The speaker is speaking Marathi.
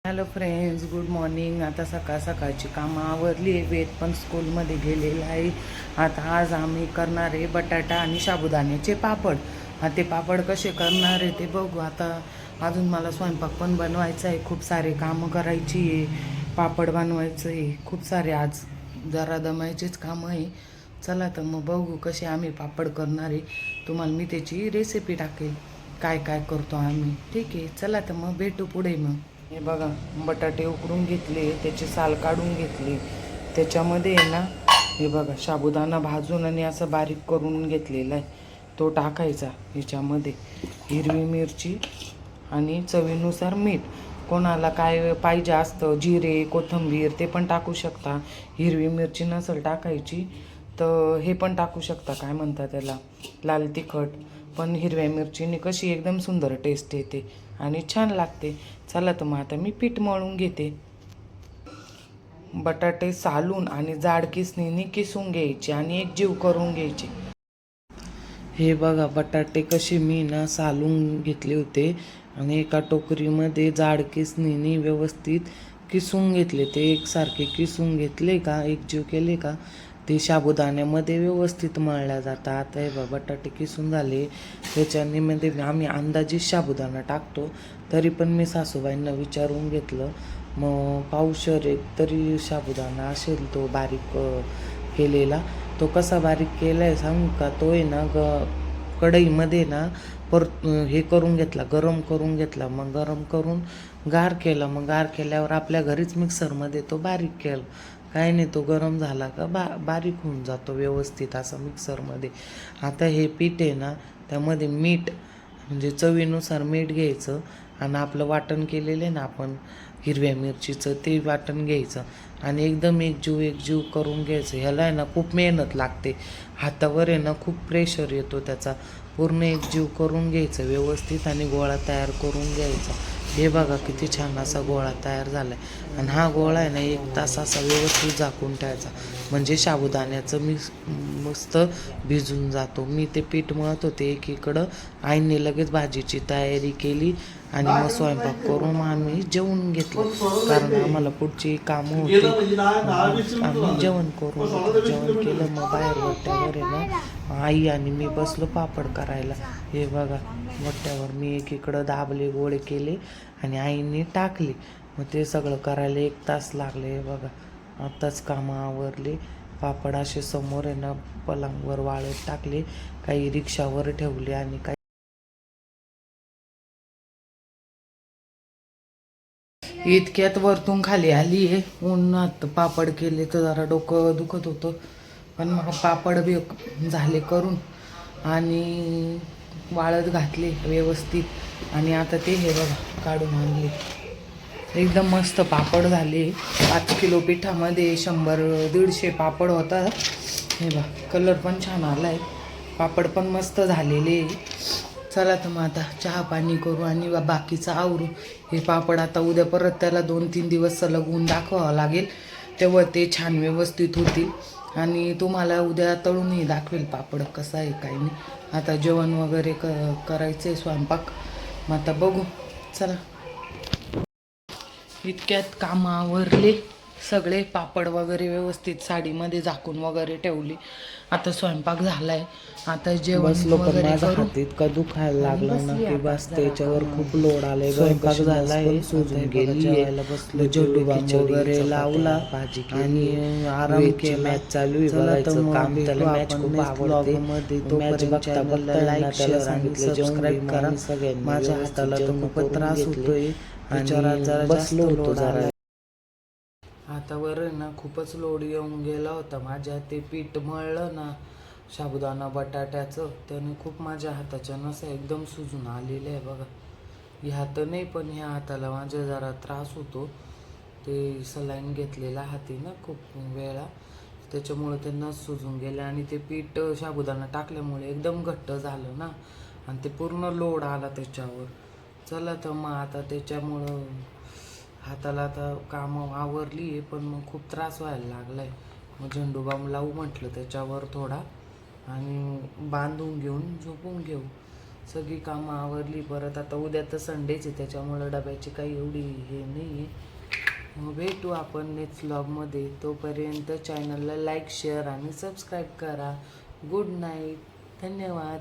Hello friends, good morning. आता सकाळची कामं आवरली. वेद पण स्कूलमध्ये गेलेला आहे. आता आज आम्ही करणार आहे बटाटा आणि साबुदाण्याचे पापड. ते पापड कसे करणार आहे ते बघू. आता अजून मला स्वयंपाक पण बनवायचा आहे, खूप सारे कामं करायची आहे, पापड बनवायचं आहे, खूप सारे आज जरा दमायचेच कामं आहे. चला तर मग बघू कसे आम्ही पापड करणार आहे. तुम्हाला मी त्याची रेसिपी टाकेल, काय काय करतो आम्ही. ठीक आहे, चला तर मग भेटू पुढे. मग हे बघा, बटाटे उकडून घेतले, त्याची साल काढून घेतली. त्याच्यामध्ये आहे ना, हे बघा साबुदाणा भाजून आणि असं बारीक करून घेतलेला आहे, तो टाकायचा ह्याच्यामध्ये. हिरवी मिरची आणि चवीनुसार मीठ. कोणाला काय पाहिजे असतं, जिरे कोथिंबीर ते पण टाकू शकता. हिरवी मिरची नसेल टाकायची तर हे पण टाकू शकता, काय म्हणतात त्याला, लाल तिखट. पण हिरव्या मिरचीने कशी एकदम सुंदर टेस्ट येते आणि छान लागते. चला तर मग आता मी पीठ मळून घेते. बटाटे सालून आणि जाड किसणीने किसून घ्यायचे आणि एकजीव करून घ्यायचे. हे बघा, बटाटे कसे मी ना सालून घेतले होते आणि एका टोकरीमध्ये जाड किसणीने व्यवस्थित किसून घेतले. ते एकसारखे किसून घेतले का, एकजीव केले का, ते साबुदाण्यामध्ये व्यवस्थित मळल्या जातात. आता हे बघा, बटाटे किसून झाले. त्याच्यामध्ये आम्ही अंदाजे साबुदाणा टाकतो, तरी पण मी सासूबाईंना विचारून घेतलं. मग पावशेर एक तरी साबुदाणा असेल तो बारीक केलेला. तो कसा बारीक केला आहे सांगू का, तो आहे ना कढईमध्ये ना हे करून घेतला, गरम करून घेतला. मग गरम करून गार केला. मग गार केल्यावर आपल्या घरीच मिक्सरमध्ये तो बारीक केला. काय नाही, तो गरम झाला का बारीक होऊन जातो व्यवस्थित असं मिक्सरमध्ये. आता हे पीठ आहे ना, त्यामध्ये मीठ म्हणजे चवीनुसार मीठ घ्यायचं आणि आपलं वाटण केलेलं आहे ना आपण हिरव्या मिरचीचं, ते वाटण घ्यायचं आणि एकदम एकजीव करून घ्यायचं. ह्याला आहे ना खूप मेहनत लागते, हातावर आहे ना खूप प्रेशर येतो त्याचा. पूर्ण एकजीव करून घ्यायचं व्यवस्थित आणि गोळा तयार करून घ्यायचा. हे बघा किती छान असा गोळा तयार झाला आहे. आणि हा गोळा आहे ना 1 तास असा व्यवस्थित झाकून ठेवायचा, म्हणजे साबुदाण्याचं मस्त भिजून जातो. मी ते पीठ मळत होते एकीकडं, आईने लगेच भाजीची तयारी केली आणि मग स्वयंपाक करून आम्ही जेवून घेतलं, कारण आम्हाला पुढची कामं होती. आम्ही जेवण केलं. मग बाहेर वट्ट्यावर आहे ना आई आणि मी बसलो पापड करायला. हे बघा, वट्ट्यावर मी एकीकडं दाबले, गोळे केले आणि आईने टाकले. मग ते सगळं करायला 1 तास लागले. हे बघा, आत्ताच कामं आवरले. पापड असे समोर आहे ना पलंगवर वाळत टाकले, काही रिक्षावर ठेवले आणि काही इतक्यात वरतून खाली आली आहे. उन्हात पापड केले तर जरा डोकं दुखत होतं, पण मग पापड बी झाले करून आणि वाळत घातले व्यवस्थित. आणि आता ते हे बघा काढून आणले. एकदम मस्त पापड झाले. 5 किलो पिठामध्ये 100-150 पापड होता. हे बघा, कलर पण छान आला आहे, पापड पण मस्त झालेले. चला तर मग आता चहा पाणी करू आणि बाकीचं आवरू. हे पापड आता उद्या परत त्याला 2-3 दिवस सलग ऊन दाखवावं लागेल, तेव्हा ते छान व्यवस्थित होतील. आणि तुम्हाला उद्या तळूनही दाखवेल पापड कसा आहे काही नाही. आता जेवण वगैरे करायचं आहे, स्वयंपाक. मग आता बघू, चला. इतक्यात कामं आवरले सगळे. पापड वगैरे व्यवस्थित साडीमध्ये झाकून वगैरे ठेवली. आता स्वयंपाक झालाय, आता जेवण बसलो, पण वगैरे माझा करू. हात इतका दुखायला लागला ना की बस जरा त्याच्यावर कामं खूप लोड आलाय. स्वयंपाक झालाय, पण सुजून गेली. जेवायला बसलो, झेंडू बाम खिचडी वगैरे लावला भाजी आणि केली, आराम केला. मॅच चालू आहे चला तर बघायचं मग काम. भेटू त्याला मॅच आपण खूप नेक्स्ट आवडते. व्लॉगमध्ये. मॅच तोपर्यंत बघता चॅनलला बघता लाईक त्याला शेअर आणि सांगितलं सबस्क्राईब करा. सगळ्यांनी माझ्या व्यवस्थित हाताला तर जेवण खूपच करून त्रास घेतले होतोय आणि जरा जास्त बसलो होतो लोड जरा. आलाय. हातावर ना खूपच लोड येऊन गेला होता माझ्या. ते पीठ मळलं ना साबुदाणा बटाट्याचं, त्याने खूप माझ्या हाताच्या नसा एकदम सुजून आलेल्या आहे बघा. ह्या हात नाही, पण ह्या हाताला माझ्या जरा त्रास होतो. ते सलाईन घेतलेला हाती ना खूप वेळा, त्याच्यामुळे ते नस सुजून गेले. आणि ते पीठ साबुदाणा टाकल्यामुळे एकदम घट्ट झालं ना, आणि ते पूर्ण लोड आला त्याच्यावर. चला तर मग आता त्याच्यामुळं हाताला आता कामं आवरली आहे, पण मग खूप त्रास व्हायला लागला आहे. मग झेंडू बाम लावू म्हटलं त्याच्यावर थोडा आणि बांधून घेऊन झोपून घेऊ. सगळी कामं आवरली. परत आता उद्या तर संडेच आहे, त्याच्यामुळं डब्याची काही एवढी हे नाही आहे. मग भेटू आपण नेक्स्ट व्लॉगमध्ये. तोपर्यंत चॅनलला लाईक शेअर आणि सबस्क्राईब करा. Good night. धन्यवाद.